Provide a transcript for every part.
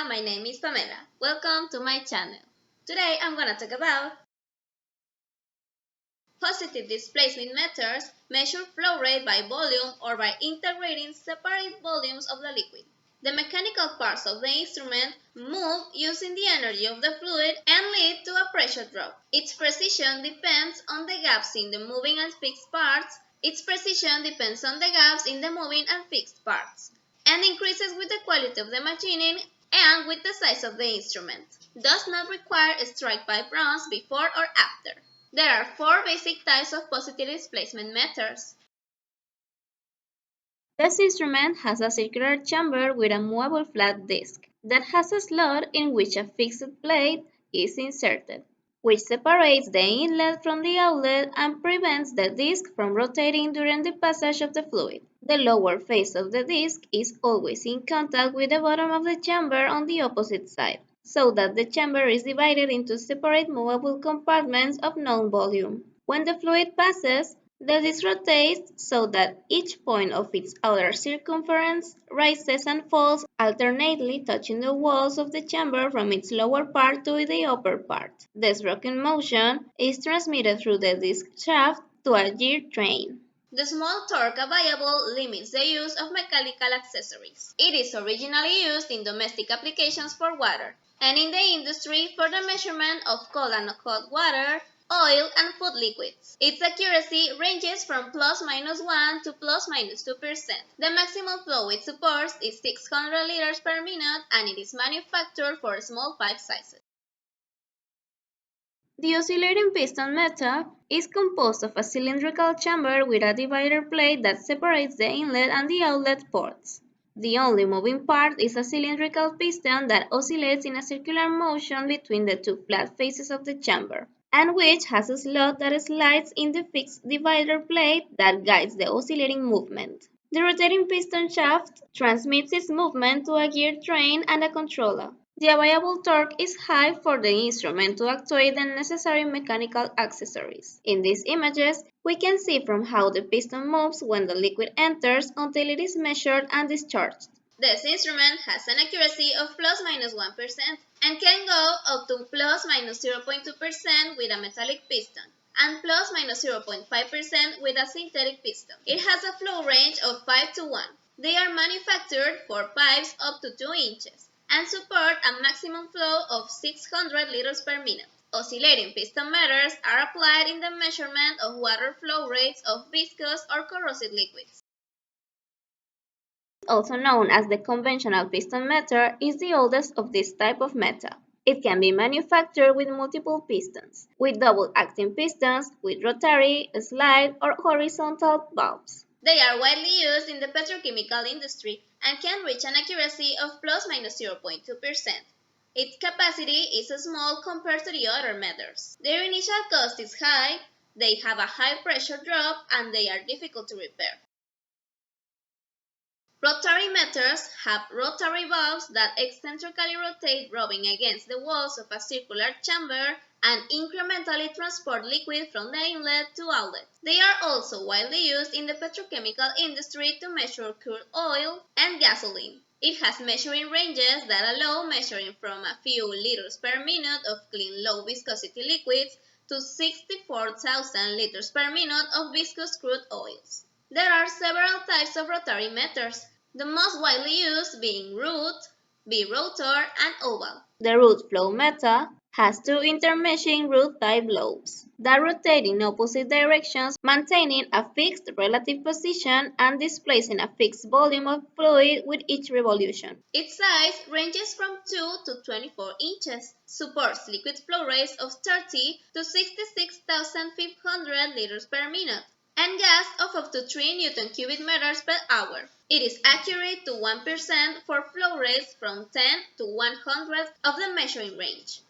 my name is Pamela. Welcome to my channel. Today I'm gonna talk about positive displacement methods measure flow rate by volume or by integrating separate volumes of the liquid. The mechanical parts of the instrument move using the energy of the fluid and lead to a pressure drop. Its precision depends on the gaps in the moving and fixed parts. And increases with the quality of the machining and with the size of the instrument. Does not require strike pipe runs before or after. There are four basic types of positive displacement methods. This instrument has a circular chamber with a movable flat disc that has a slot in which a fixed plate is inserted, which separates the inlet from the outlet and prevents the disc from rotating during the passage of the fluid. The lower face of the disc is always in contact with the bottom of the chamber on the opposite side, so that the chamber is divided into separate movable compartments of known volume. When the fluid passes, the disc rotates so that each point of its outer circumference rises and falls alternately, touching the walls of the chamber from its lower part to the upper part. This rocking motion is transmitted through the disc shaft to a gear train. The small torque available limits the use of mechanical accessories. It is originally used in domestic applications for water, and in the industry for the measurement of cold and hot water, oil, and food liquids. Its accuracy ranges from ±1 to ±2%. The maximum flow it supports is 600 liters per minute, and it is manufactured for small pipe sizes. The oscillating piston method is composed of a cylindrical chamber with a divider plate that separates the inlet and the outlet ports. The only moving part is a cylindrical piston that oscillates in a circular motion between the two flat faces of the chamber, and which has a slot that slides in the fixed divider plate that guides the oscillating movement. The rotating piston shaft transmits its movement to a gear train and a controller. The available torque is high for the instrument to actuate the necessary mechanical accessories. In these images, we can see from how the piston moves when the liquid enters until it is measured and discharged. This instrument has an accuracy of ±1% and can go up to ±0.2% with a metallic piston and ±0.5% with a synthetic piston. It has a flow range of 5 to 1. They are manufactured for pipes up to 2 inches and support a maximum flow of 600 liters per minute. Oscillating piston meters are applied in the measurement of water flow rates of viscous or corrosive liquids. Also known as the conventional piston meter, is the oldest of this type of meter. It can be manufactured with multiple pistons, with double-acting pistons, with rotary, slide, or horizontal valves. They are widely used in the petrochemical industry and can reach an accuracy of ±0.2%. Its capacity is small compared to the other meters. Their initial cost is high, they have a high pressure drop, and they are difficult to repair. Rotary meters have rotary valves that eccentrically rotate, rubbing against the walls of a circular chamber and incrementally transport liquid from the inlet to outlet. They are also widely used in the petrochemical industry to measure crude oil and gasoline. It has measuring ranges that allow measuring from a few liters per minute of clean low viscosity liquids to 64,000 liters per minute of viscous crude oils. There are several types of rotary meters, the most widely used being root, birotor, and oval. The root flow method has two intermeshing root-type lobes that rotate in opposite directions, maintaining a fixed relative position and displacing a fixed volume of fluid with each revolution. Its size ranges from 2 to 24 inches, supports liquid flow rates of 30 to 66,500 liters per minute, and gas of up to 3 Newton cubic meters per hour. It is accurate to 1% for flow rates from 10 to 100 of the measuring range.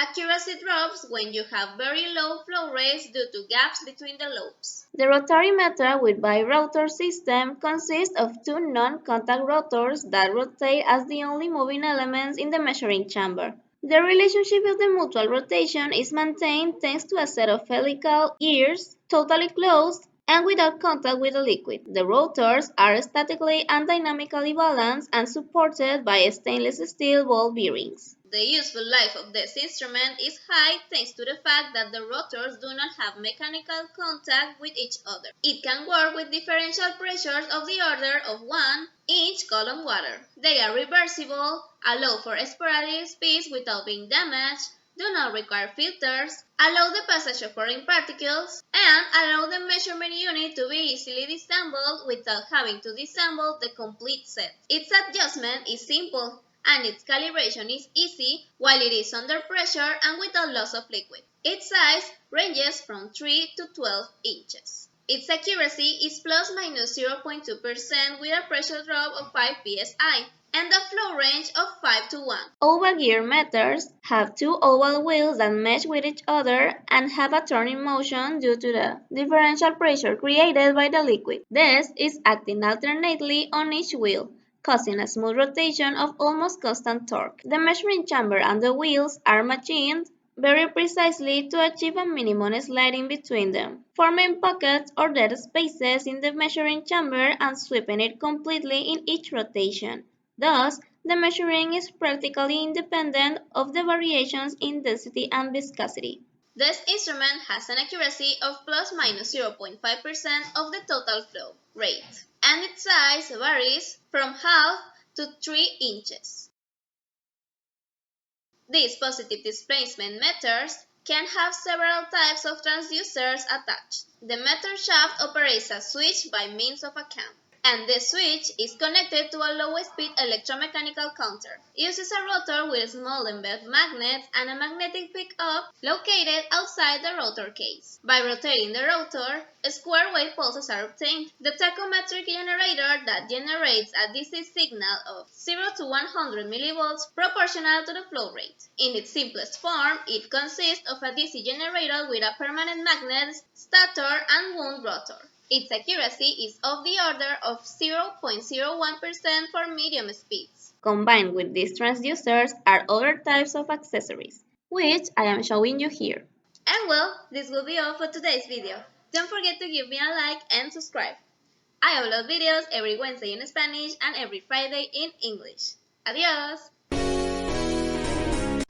Accuracy drops when you have very low flow rates due to gaps between the lobes. The rotary meter with birotor system consists of two non-contact rotors that rotate as the only moving elements in the measuring chamber. The relationship of the mutual rotation is maintained thanks to a set of helical gears totally closed and without contact with the liquid. The rotors are statically and dynamically balanced and supported by stainless steel ball bearings. The useful life of this instrument is high thanks to the fact that the rotors do not have mechanical contact with each other. It can work with differential pressures of the order of 1 inch column water. They are reversible, allow for sporadic speeds without being damaged, do not require filters, allow the passage of foreign particles, and allow the measurement unit to be easily disassembled without having to disassemble the complete set. Its adjustment is simple, and its calibration is easy while it is under pressure and without loss of liquid. Its size ranges from 3 to 12 inches. Its accuracy is plus minus 0.2% with a pressure drop of 5 psi and a flow range of 5 to 1. Oval gear meters have two oval wheels that mesh with each other and have a turning motion due to the differential pressure created by the liquid. This is acting alternately on each wheel, causing a smooth rotation of almost constant torque. The measuring chamber and the wheels are machined very precisely to achieve a minimum sliding between them, forming pockets or dead spaces in the measuring chamber and sweeping it completely in each rotation. Thus, the measuring is practically independent of the variations in density and viscosity. This instrument has an accuracy of plus minus 0.5% of the total flow rate, and its size varies from half to 3 inches. These positive displacement meters can have several types of transducers attached. The meter shaft operates a switch by means of a cam, and the switch is connected to a low-speed electromechanical counter. It uses a rotor with small embedded magnets and a magnetic pickup located outside the rotor case. By rotating the rotor, square wave pulses are obtained. The tachometric generator that generates a DC signal of 0 to 100 millivolts proportional to the flow rate. In its simplest form, it consists of a DC generator with a permanent magnet, stator, and wound rotor. Its accuracy is of the order of 0.01% for medium speeds. Combined with these transducers are other types of accessories, which I am showing you here. And well, this will be all for today's video. Don't forget to give me a like and subscribe. I upload videos every Wednesday in Spanish and every Friday in English. Adios!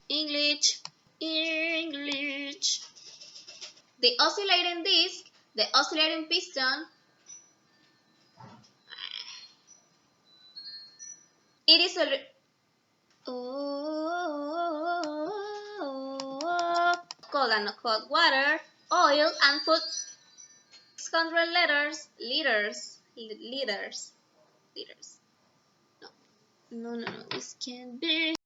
English, English. The oscillating disc, the oscillating piston, it is a cold and hot water, oil, and food. 600 liters. No, this can't be.